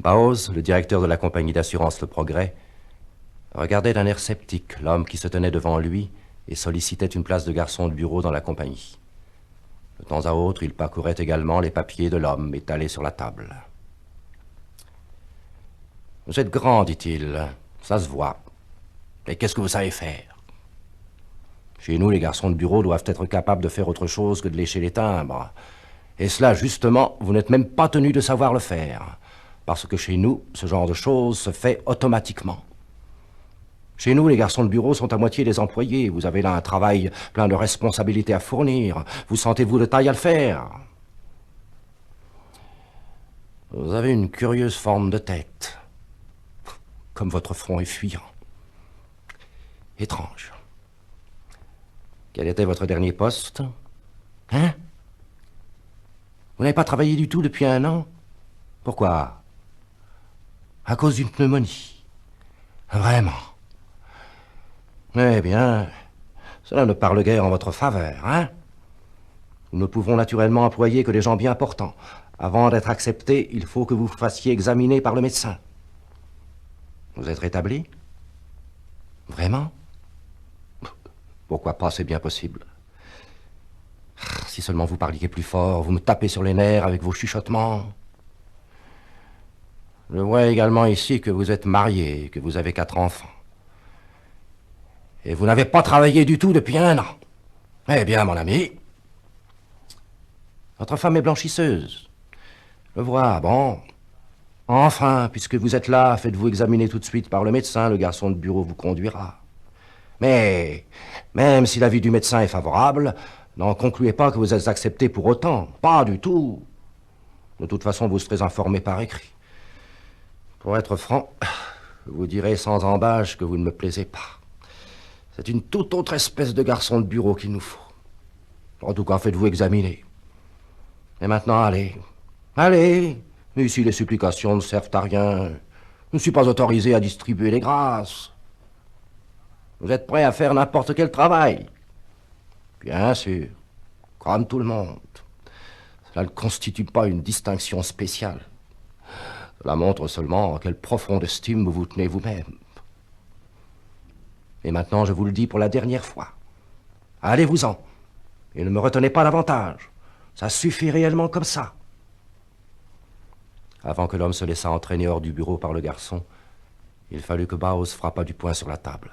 Baoz, le directeur de la compagnie d'assurance Le Progrès, regardait d'un air sceptique l'homme qui se tenait devant lui et sollicitait une place de garçon de bureau dans la compagnie. De temps à autre, il parcourait également les papiers de l'homme étalés sur la table. « Vous êtes grand, dit-il, ça se voit. Mais qu'est-ce que vous savez faire? Chez nous, les garçons de bureau doivent être capables de faire autre chose que de lécher les timbres. Et cela, justement, vous n'êtes même pas tenu de savoir le faire. Parce que chez nous, ce genre de choses se fait automatiquement. Chez nous, les garçons de bureau sont à moitié des employés. Vous avez là un travail plein de responsabilités à fournir. Vous sentez-vous de taille à le faire? Vous avez une curieuse forme de tête. Comme votre front est fuyant. Étrange. Quel était votre dernier poste? Hein? Vous n'avez pas travaillé du tout depuis 1 an? Pourquoi? À cause d'une pneumonie. Vraiment? Eh bien, cela ne parle guère en votre faveur, hein? Nous ne pouvons naturellement employer que des gens bien portants. Avant d'être accepté, il faut que vous vous fassiez examiner par le médecin. Vous êtes rétabli? Vraiment? Pourquoi pas, c'est bien possible. Si seulement vous parliez plus fort, vous me tapez sur les nerfs avec vos chuchotements. Je vois également ici que vous êtes marié et que vous avez 4 enfants. Et vous n'avez pas travaillé du tout depuis 1 an. Eh bien, mon ami, votre femme est blanchisseuse. Je vois, bon. Enfin, puisque vous êtes là, faites-vous examiner tout de suite par le médecin, le garçon de bureau vous conduira. Mais, même si l'avis du médecin est favorable, n'en concluez pas que vous êtes accepté pour autant. Pas du tout. De toute façon, vous serez informé par écrit. Pour être franc, je vous dirai sans embâche que vous ne me plaisez pas. C'est une toute autre espèce de garçon de bureau qu'il nous faut. En tout cas, faites-vous examiner. Et maintenant, allez. Allez. Ici, les supplications ne servent à rien. Je ne suis pas autorisé à distribuer les grâces. Vous êtes prêt à faire n'importe quel travail? Bien sûr. Comme tout le monde. Cela ne constitue pas une distinction spéciale. Cela montre seulement quelle profonde estime vous vous tenez vous-même. Et maintenant, je vous le dis pour la dernière fois. Allez-vous-en. Et ne me retenez pas davantage. Ça suffit réellement comme ça. Avant que l'homme se laissât entraîner hors du bureau par le garçon, il fallut que Baoz frappât du poing sur la table.